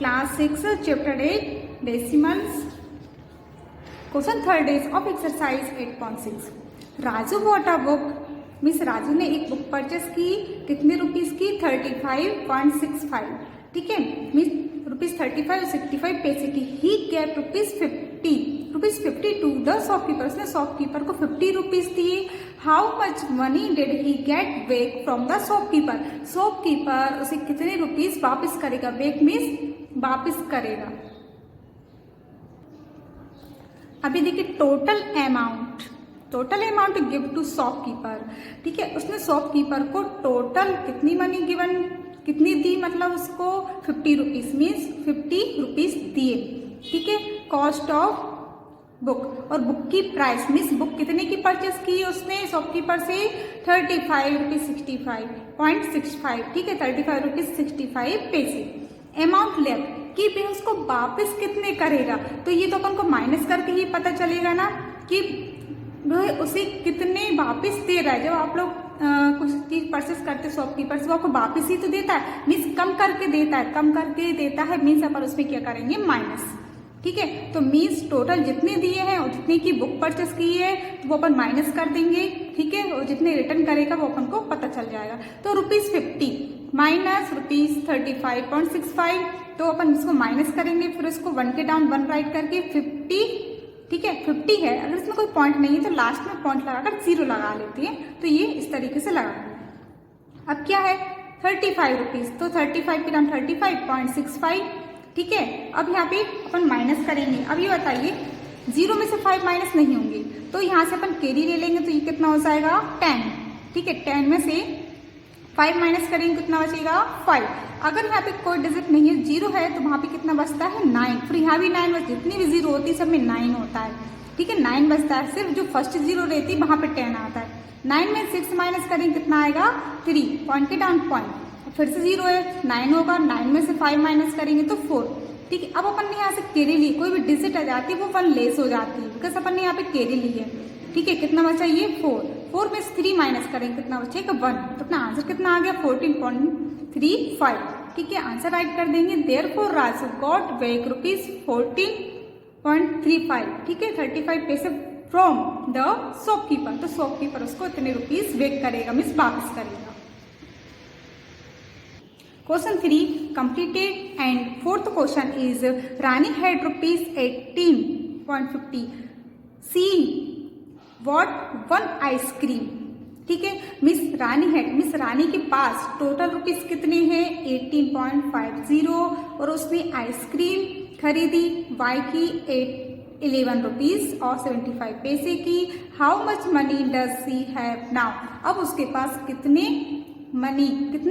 Class 6, Chapter 8, Decimals. Question 3rd is of exercise 8.6. Raju bought a book. Miss Raju ने एक book purchase की, कितने rupees की? 35.65. ठीक है मिस, रुपीज 35 और 65 पैसे की. He gave rupees 50 to the shopkeeper. उसने शॉपकीपर को 50 रुपीज दिए. How much money did he get back from the shopkeeper. Shopkeeper उसे कितने रुपीज वापस करेगा? बैक मीन्स वापस करेगा. अभी देखिए total amount give to shopkeeper. ठीक है, उसने शॉपकीपर को टोटल कितनी मनी गिवन, कितनी दी, मतलब उसको 50 रुपीज मीन्स 50 रुपीज दिए. ठीक है, कॉस्ट ऑफ बुक और बुक की प्राइस मीन्स बुक कितने की परचेस की उसने शॉपकीपर से? 35 रुपीज 65.65. ठीक है, 35 रुपीज 65 पैसे. अमाउंट लेफ्ट कि भाई उसको वापस कितने करेगा, तो ये तो अपन को माइनस करके ही पता चलेगा ना कि भाई उसे कितने वापस दे रहा है. जब आप लोग कुछ चीज परचेस करते शॉपकीपर से, वो आपको वापस ही तो देता है, मीन्स कम करके देता है मीन्स अपन उसमें क्या करेंगे? माइनस. ठीक है, तो मीन्स टोटल जितने दिए हैं और जितने की बुक परचेस की है तो वो अपन माइनस कर देंगे. ठीक है, और जितने रिटर्न करेगा वो अपन को पता चल जाएगा. तो रुपीज 50 माइनस रुपीज 35.65, तो अपन इसको माइनस करेंगे, फिर इसको 1 के डाउन 1 राइट करके 50. ठीक है, 50 है. अगर इसमें कोई पॉइंट नहीं है तो लास्ट में पॉइंट लगाकर 0 लगा लेते हैं. तो ये इस तरीके से लगाएंगे. अब क्या है? 35 रुपीज, तो 35 के डाउन 35.65. ठीक है, अब यहाँ पे अपन माइनस करेंगे. अब ये बताइए 0 में से 5 माइनस नहीं होंगे, तो यहाँ से अपन कैरी ले लेंगे, तो ये कितना हो जाएगा? 10. ठीक है, 10 में से 5 माइनस करेंगे, कितना बचेगा? 5. अगर यहाँ पे कोई डिजिट नहीं है, 0 है, तो वहां पे कितना बचता है? 9. फिर यहाँ भी 9 बचता है. जितनी भी 0 होती है सब में 9 होता है. ठीक है, 9 बचता है. सिर्फ जो फर्स्ट 0 रहती है वहां पे 10 आता है. 9 में 6 माइनस करेंगे, कितना आएगा? 3. पॉइंट के डाउन पॉइंट, फिर से 0 है, 9 होगा. 9 में से 5 माइनस करेंगे तो 4. ठीक है, अब अपन ने यहाँ से कैरी ली, कोई भी डिजिट आ जाती है वो 1 लेस हो जाती है, बिकॉज अपन ने यहाँ पे कैरी ली है. ठीक है, कितना बचा? ये 4 में से 3 माइनस करेंगे, कितना बचेगा? 1. तो अपना आंसर कितना आ गया? 14.35. ठीक है, आंसर राइट कर देंगे. Therefore Raju got back rupees 14.35. ठीक है, 35 पैसे फ्रॉम द शॉपकीपर. तो शॉपकीपर उसको इतने रुपीज बैक करेगा मीन्स वापस करेगा. Question 3 completed and fourth question is Rani had rupees 18.50. She bought 1 ice cream. ठीक है, मिस रानी के पास टोटल रुपीज कितने हैं? 18.50 और उसने आइसक्रीम खरीदी y की 11 रुपीज और 75 पैसे की. How much money does she have now. अब उसके पास कितने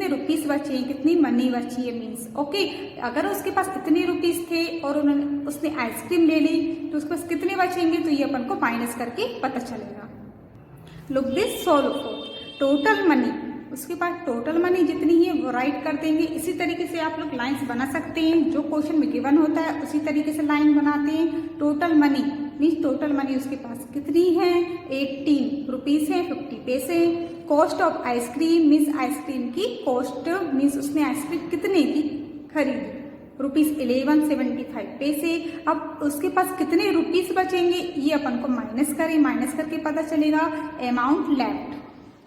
रुपीस बचे हैं, कितनी मनी बची है मीन्स. ओके, अगर उसके पास इतने रुपीस थे और उसने आइसक्रीम ले ली तो उसके पास कितने बचेंगे, तो ये अपन को माइनस करके पता चलेगा. Look this solve for total money. उसके पास टोटल मनी जितनी है वो राइट कर देंगे. इसी तरीके से आप लोग लाइंस बना सकते हैं. जो क्वेश्चन में गिवन होता है उसी तरीके से लाइन बनाते हैं. Total money means total money उसके पास कितनी है? 18 रुपीज है 50 पैसे. Cost of ice cream means ice cream की कॉस्ट मीन्स उसने आइसक्रीम कितने की खरीदी? रुपीज 11.75 पैसे. अब उसके पास कितने रुपीस बचेंगे ये अपन को माइनस करके पता चलेगा. अमाउंट लेफ्ट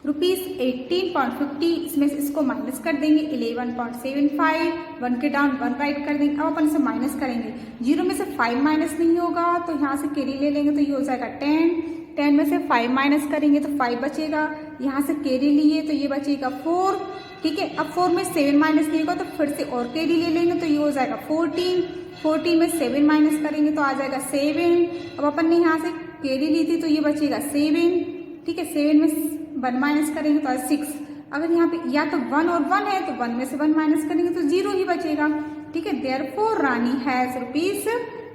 रुपीज 18.50, इसमें से इसको माइनस कर देंगे 11.75. 1 के डाउन 1 राइट कर देंगे. अब अपन इसे माइनस करेंगे. 0 में से 5 माइनस नहीं होगा, तो यहाँ से कैरी ले लेंगे, तो ये हो जाएगा 10. 10 में से 5 माइनस करेंगे तो 5 बचेगा. यहाँ से कैरी लिए तो ये बचेगा 4. ठीक है, अब 4 में 7 माइनस नहीं होगा, तो फिर से और कैरी ले लेंगे, तो ये हो जाएगा 14. 14 में 7 माइनस करेंगे तो आ जाएगा 7. अब अपन ने यहाँ से कैरी ली थी तो ये बचेगा 7. ठीक है, 7 में 1 माइनस करेंगे तो 6. अगर यहाँ पे या तो 1 और 1 है तो 1 में से 1 माइनस करेंगे तो 0 ही बचेगा. ठीक है, देयरफॉर रानी हैज रुपीज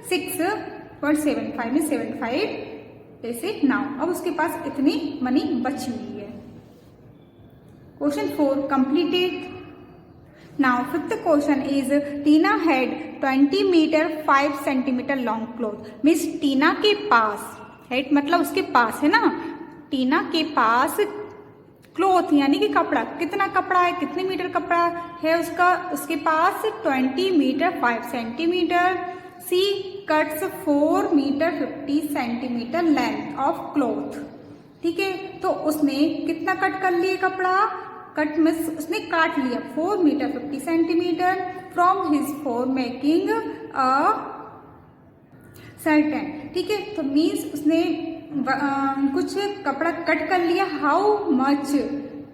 6.75 में 75 पैसे नाउ. अब उसके पास इतनी मनी बची हुई है. Question 4 completed. Now fifth question is Tina had 20 metre 5 centimetre long cloth. Means Tina के पास, हेड मतलब उसके पास है ना, टीना के पास क्लॉथ यानी कि कपड़ा, कितना कपड़ा है, कितने मीटर कपड़ा है उसका, उसके पास 20 metre 5 centimetre. She cuts 4 metre 50 centimetre length of cloth. ठीक है, तो उसने कितना कट कर लिया कपड़ा, कट में उसने काट लिया 4 metre 50 centimetre from his for making a certain. ठीक है, तो मीन्स उसने कुछ कपड़ा कट कर लिया। How much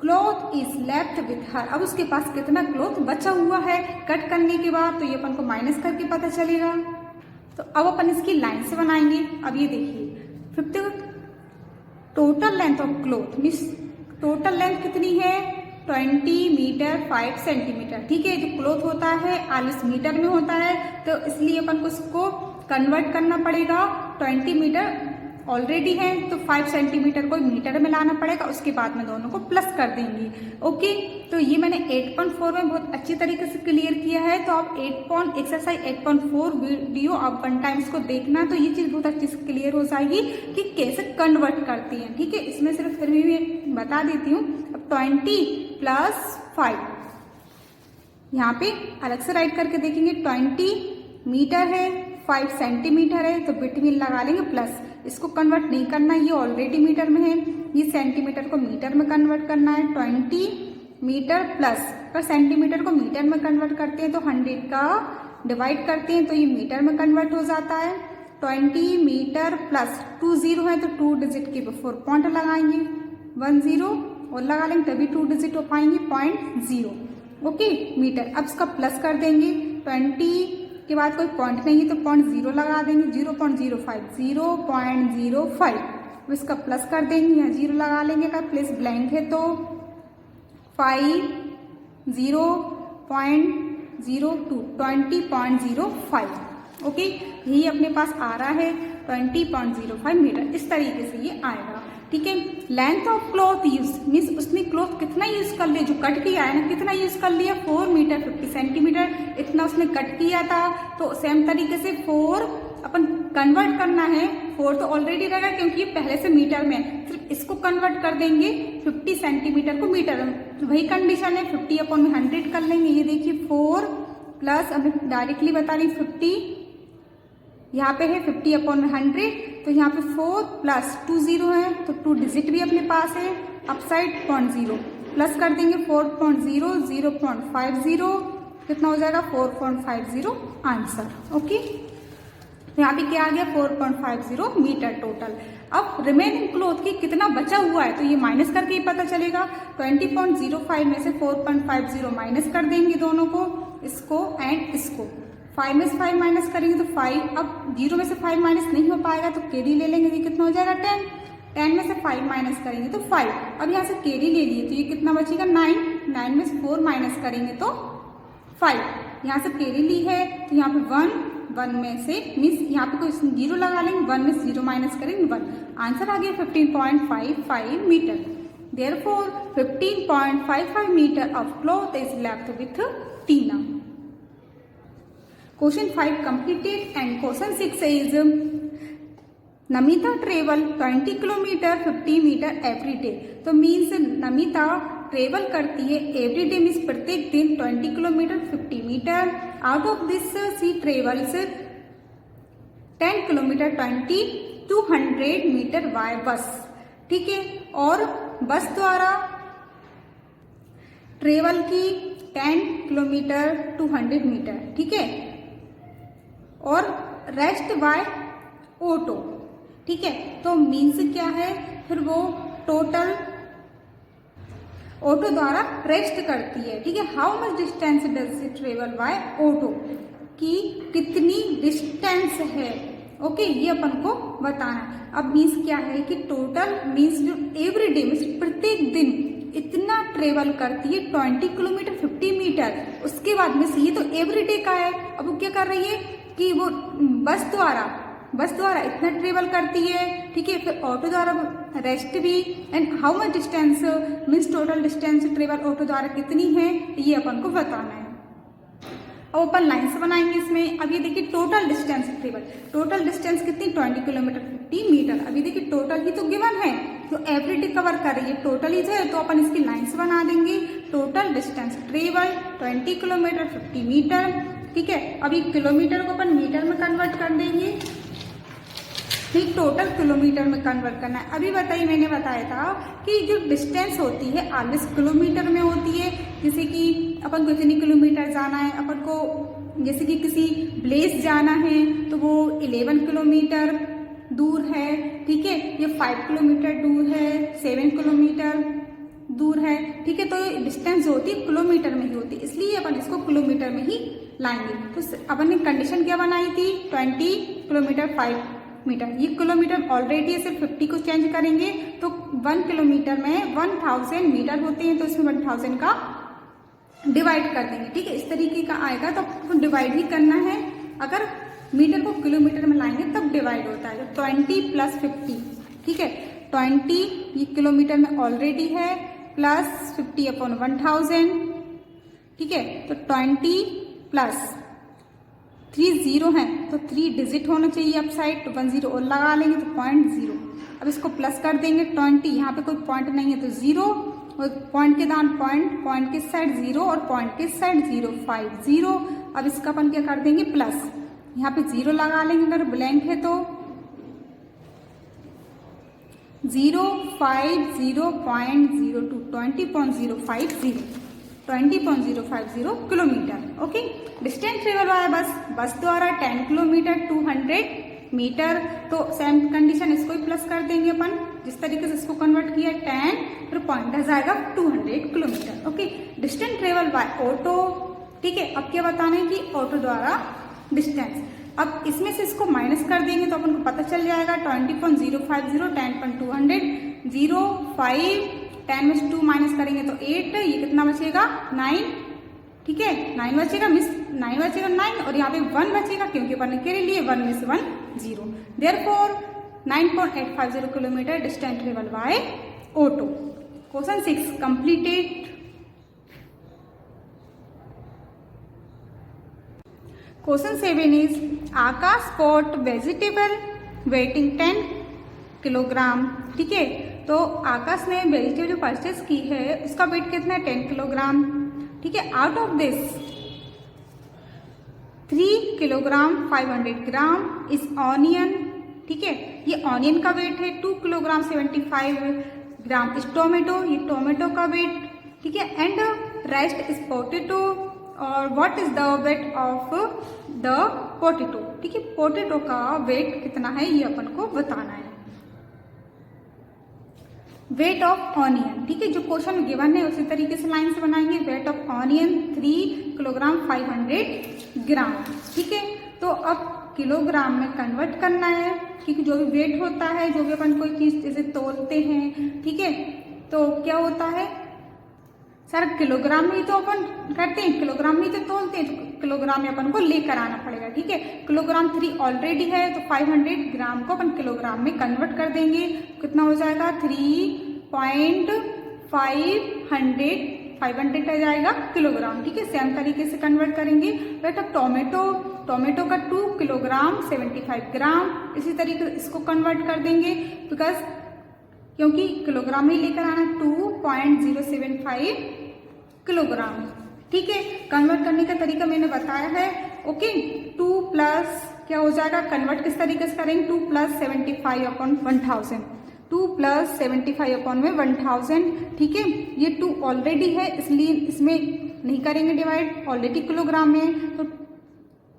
cloth is left with her, अब उसके पास कितना क्लॉथ बचा हुआ है कट करने के बाद, तो ये अपन को माइनस करके पता चलेगा। तो अब अपन इसकी लाइन से बनाएंगे। अब ये देखिए 50 total length of cloth means total length कितनी है 20 मीटर 5 सेंटीमीटर। ठीक है, जो क्लॉथ होता है आलस मीटर में होता है, तो इसलिए अपन को इसको कन्वर्ट करना पड़ेगा। 20 मीटर ऑलरेडी है तो 5 सेंटीमीटर को मीटर में लाना पड़ेगा, उसके बाद में दोनों को प्लस कर देंगे। ओके, तो ये मैंने 8.4 में बहुत अच्छी तरीके से क्लियर किया है। तो आप एक्सरसाइज 8.4 वीडियो आप 1 टाइम इसको देखना, तो ये चीज बहुत अच्छी से क्लियर हो जाएगी कि कैसे कन्वर्ट करती है। ठीक है, इसमें सिर्फ फिर भी मैं बता देती हूँ। अब 20 प्लस 5 यहाँ पे अलग से राइट करके देखेंगे। 20 मीटर है 5 सेंटीमीटर है, तो बिटवीन लगा लेंगे प्लस। इसको कन्वर्ट नहीं करना, ये ऑलरेडी मीटर में है, ये सेंटीमीटर को मीटर में कन्वर्ट करना है। 20 मीटर प्लस, पर सेंटीमीटर को मीटर में कन्वर्ट करते हैं तो 100 का डिवाइड करते हैं तो ये मीटर में कन्वर्ट हो जाता है। 20 मीटर प्लस 2 0 है तो 2 डिजिट के बिफोर पॉइंट लगाएंगे, 1 0 और लगा लेंगे तभी 2 डिजिट हो पाएंगे 0.0। Okay metre. अब इसका प्लस कर देंगे, 20 के बाद कोई पॉइंट नहीं है तो 0.0 लगा देंगे, 0.05 इसका प्लस कर देंगे, यहाँ 0 लगा लेंगे, अगर प्लेस ब्लैंक है तो 5 0.02 20.05। ओके, यही अपने पास आ रहा है 20.05 मीटर, इस तरीके से ये आएगा। ठीक है, length of cloth use means उसने क्लॉथ कितना यूज कर लिया, जो कट किया है ना कितना यूज कर लिया 4 मीटर 50 सेंटीमीटर, इतना उसने कट किया था। तो सेम तरीके से 4 अपन कन्वर्ट करना है, 4 तो ऑलरेडी रहेगा क्योंकि ये पहले से मीटर में, सिर्फ इसको कन्वर्ट कर देंगे 50 सेंटीमीटर को मीटर में, वही कंडीशन है 50/100 कर लेंगे। ये देखिए 4 प्लस, अब डायरेक्टली बता रही 50 यहाँ पे है 50/100, तो यहाँ पे 4 प्लस 2 0 है तो 2 डिजिट भी अपने पास है, अपसाइड 0.0 प्लस कर देंगे 4.0 0.50, कितना हो जाएगा 4.50 आंसर। ओके, तो यहाँ पे क्या आ गया 4.50 मीटर टोटल। अब रिमेनिंग क्लॉथ की कितना बचा हुआ है तो ये माइनस करके ही पता चलेगा। 20.05 में से 4.50 माइनस कर देंगे दोनों को, इसको एंड इसको, 5 में से 5 माइनस करेंगे तो 5, अब 0 में से 5 माइनस नहीं हो पाएगा तो केरी ले लेंगे, ये कितना हो जाएगा 10, 10 में से 5 माइनस करेंगे तो 5, अब यहाँ से केरी ले लिए तो ये कितना बचेगा 9, 9 में से 4 माइनस करेंगे तो 5, यहाँ से केरी ली है तो यहाँ पे 1 में से मीन्स यहाँ पे कोई 0 लगा लेंगे, 1 में से 0 माइनस करेंगे 1, आंसर आ गया 15.55 metre. Therefore 15.55 metre of cloth is left with Tina. Question 5 completed and question 6 is Namita travel 20 kilometre 50 metre every day. तो मीन्स नमिता ट्रेवल करती है एवरी डे मीन्स प्रत्येक दिन 20 kilometre 50 metre. Out of this she travels 10 kilometre 200 metre by bus. ठीक है, और बस द्वारा ट्रेवल की 10 किलोमीटर 200 मीटर। ठीक है, और रेस्ट बाय ऑटो। ठीक है, तो मीन्स क्या है फिर वो टोटल ऑटो द्वारा रेस्ट करती है। ठीक है, how much distance does she travel by auto, कि कितनी डिस्टेंस है। ओके, ये अपन को बताना। अब मीन्स क्या है कि टोटल मीन्स जो एवरी डे मीन्स प्रत्येक दिन इतना ट्रेवल करती है 20 किलोमीटर 50 मीटर। उसके बाद में ये तो एवरी डे का है, अब वो क्या कर रही है कि वो बस द्वारा इतना ट्रेवल करती है। ठीक है, फिर ऑटो द्वारा रेस्ट भी, and how much distance means total distance travel auto द्वारा कितनी है ये अपन को बताना है। अब अपन लाइन से बनाएंगे इसमें। अब अब ये देखिए total distance travel, total distance कितनी 20 किलोमीटर 50 मीटर। अभी देखिए टोटल ही तो गिवन है, तो एवरीडे कवर कर रही है, टोटल ही है, तो अपन इसकी लाइन्स बना देंगे। Total distance travel 20 kilometre 50 metre, ठीक है। अभी किलोमीटर को अपन मीटर में कन्वर्ट कर देंगे, ठीक, टोटल किलोमीटर में कन्वर्ट करना है। अभी बताइए, मैंने बताया था कि जो डिस्टेंस होती है ऑलवेज किलोमीटर में होती है। जैसे कि अपन को इतनी किलोमीटर जाना है, अपन को जैसे कि किसी प्लेस जाना है तो वो 11 किलोमीटर दूर है, ठीक है, ये 5 किलोमीटर दूर है, 7 किलोमीटर दूर है, ठीक है। तो ये डिस्टेंस जो होती है किलोमीटर में ही होती है, इसलिए अपन इसको किलोमीटर में ही लाएंगे। तो अपन ने कंडीशन क्या बनाई थी, 20 किलोमीटर 5 मीटर। ये किलोमीटर ऑलरेडी है, सिर्फ 50 को चेंज करेंगे तो 1 किलोमीटर में 1000 मीटर होते हैं, तो इसमें 1000 का डिवाइड कर देंगे, ठीक है। इस तरीके का आएगा, तो डिवाइड ही करना है। अगर मीटर को किलोमीटर में लाएंगे तब डिवाइड होता है, तो 20 + 50, ठीक है। 20 ये किलोमीटर में ऑलरेडी है, प्लस 50/1000, ठीक है। तो 20 प्लस 3 0 है, तो 3 डिजिट होना चाहिए अप साइड, तो 1 0 और लगा लेंगे तो 0.0। अब इसको प्लस कर देंगे 20, यहाँ पे कोई पॉइंट नहीं है तो 0, और पॉइंट के दान पॉइंट, पॉइंट के साइड 0 और पॉइंट के साइड 0, 5 0। अब इसका अपन क्या कर देंगे प्लस, यहाँ पे 0 लगा लेंगे, अगर ब्लैंक है तो 0 5 0.02 20.050 20.050 kilometre, okay. Distance travel bye बस द्वारा 10 किलोमीटर 200 मीटर। तो सेम कंडीशन इसको ही प्लस कर देंगे अपन, जिस तरीके से इसको कन्वर्ट किया 10, फिर पॉइंट आ जाएगा 200 kilometre, okay. Distance travel by auto, ठीक है। अब क्या बताना है कि ऑटो द्वारा डिस्टेंस, अब इसमें से इसको माइनस कर देंगे तो अपन को पता चल जाएगा 20.050 10.200 0 5 10 में से 2 माइनस करेंगे तो 8, ये कितना बचेगा 9, ठीक है। 9 बचेगा, 9 बचेगा 9, और यहाँ पे 1 बचेगा क्योंकि अपन के लिए 1 में से 1 0, therefore 9.850 kilometre distance travel by auto. Question 6 completed. Question 7 is Akash bought vegetable weighing 10 kilogram, ठीक है। तो आकाश ने वेजिटेबल जो परचेस की है उसका वेट कितना है 10 किलोग्राम, ठीक है। आउट ऑफ दिस 3 किलोग्राम 500 ग्राम इस ऑनियन, ठीक है, ये ऑनियन का वेट है। 2 किलोग्राम 75 ग्राम इस टोमेटो, ये टोमेटो का वेट, ठीक है। एंड रेस्ट इज पोटेटो, और what is the weight of the potato, ठीक है। पोटेटो का वेट कितना है ये अपन को बताना है। वेट ऑफ ऑनियन, ठीक है, जो क्वेश्चन गिवन है उसी तरीके से लाइन से बनाएंगे। वेट ऑफ ऑनियन 3 किलोग्राम 500 ग्राम, ठीक है। तो अब किलोग्राम में कन्वर्ट करना है, क्योंकि जो भी वेट होता है, जो भी अपन कोई चीज जैसे तोलते हैं, ठीक है, तो क्या होता है सर किलोग्राम में ही तो अपन करते हैं, किलोग्राम में ही तो तोलते हैं, तो किलोग्राम में अपन को लेकर आना पड़ेगा, ठीक है। किलोग्राम 3 ऑलरेडी है, तो 500 ग्राम को अपन किलोग्राम में कन्वर्ट कर देंगे, कितना हो जाएगा 3.500 आ जाएगा किलोग्राम, ठीक है। सेम तरीके से कन्वर्ट करेंगे। वेट ऑफ टोमेटो, टोमेटो का 2 किलोग्राम 75 ग्राम, इसी तरीके से इसको कन्वर्ट कर देंगे, बिकॉज क्योंकि किलोग्राम में लेकर आना 2.075 किलोग्राम, ठीक है। कन्वर्ट करने का तरीका मैंने बताया है, ओके। 2 प्लस क्या हो जाएगा, कन्वर्ट किस तरीके से करेंगे, 2 + 75/1000, 2 + 75/1000, ठीक है। ये 2 ऑलरेडी है, इसलिए इसमें नहीं करेंगे डिवाइड, ऑलरेडी किलोग्राम में, तो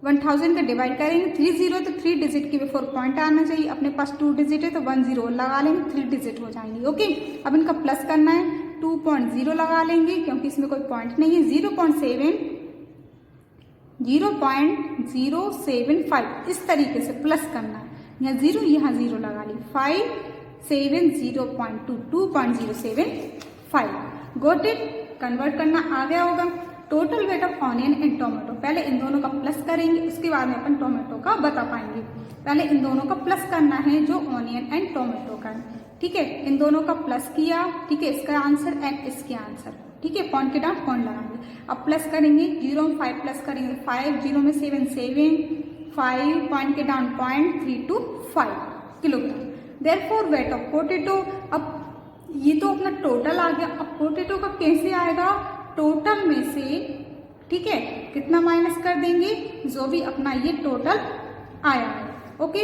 1000 का डिवाइड करेंगे। 3 0 तो 3 डिजिट के बिफोर पॉइंट आना चाहिए, अपने पास 2 डिजिट है तो 1 0 लगा लेंगे, 3 डिजिट हो जाएंगे, ओके। अब इनका प्लस करना है, 2.0 लगा लेंगे क्योंकि इसमें कोई पॉइंट नहीं है, 0.075 इस तरीके से प्लस करना है, यहाँ 0 यहाँ 0 लगा ली, 570.2 2.075, गोट इट। कन्वर्ट करना आ गया होगा। Total weight of onion and tomato, पहले इन दोनों का प्लस करेंगे, उसके बाद में अपन टोमेटो का बता पाएंगे। पहले इन दोनों का प्लस करना है, जो ऑनियन एंड टोमेटो का, ठीक है। इन दोनों का प्लस किया, ठीक है, इसका आंसर एंड इसके आंसर, ठीक ठीक है, पॉइंट के डाउन पॉइंट लगाएंगे। अब प्लस करेंगे, 0 में 5 प्लस करेंगे 5, 0 में 7 7, 5 पॉइंट के down point 325 kilogram. Therefore weight of potato, अब ये तो अपना टोटल आ गया, अब पोटैटो का कैसे आएगा, टोटल में से, ठीक है, कितना माइनस कर देंगे, जो भी अपना ये टोटल आया है। ओके,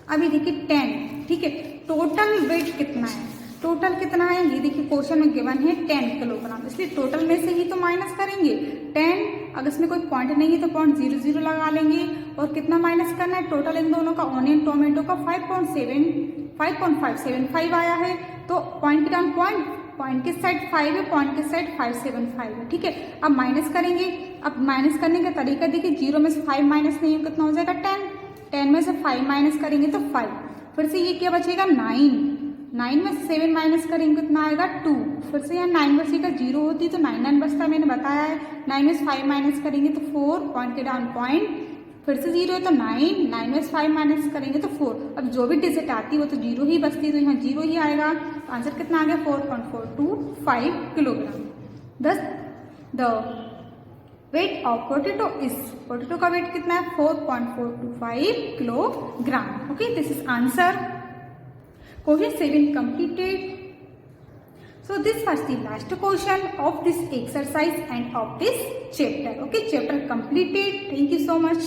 अभी देखिए 10, ठीक है, टोटल वेट कितना है, टोटल कितना है, ये देखिए क्वेश्चन में गिवन है 10 किलोग्राम, इसलिए टोटल में से ही तो माइनस करेंगे 10। अगर इसमें कोई पॉइंट नहीं है तो पॉइंट 0 0 लगा लेंगे, और कितना माइनस करना है, टोटल इन दोनों का, ऑनियन टोमेटो का 5.575 आया है, तो पॉइंट के डाउन पॉइंट के साइड 5 है, पॉइंट के साइड 575 है, ठीक है। अब माइनस करेंगे, अब माइनस करने का तरीका देखिए, 0 में से 5 माइनस नहीं है, कितना हो जाएगा 10, 10 में से 5 माइनस करेंगे तो 5, फिर से ये क्या बचेगा 9, 9 में से 7 माइनस करेंगे कितना आएगा 2, फिर से यहाँ 9 बचेगा, 0 होती तो 9 9 बचता, मैंने बताया है। 9 में से 5 माइनस करेंगे तो 4, पॉइंट के डाउन पॉइंट, फिर से 0 है तो 9, 9 में से 5 माइनस करेंगे तो 4। अब जो भी डिजिट आती है वो तो 0 ही बचती है, तो यहाँ 0 ही आएगा, तो आंसर कितना आ गया 4.425 किलोग्राम। दस the weight of potato is, potato का वेट कितना है 4.425 kilogram. Okay, this is answer. Question 7 completed. So this was the last question of this exercise and of this chapter. Okay, chapter completed. Thank you so much.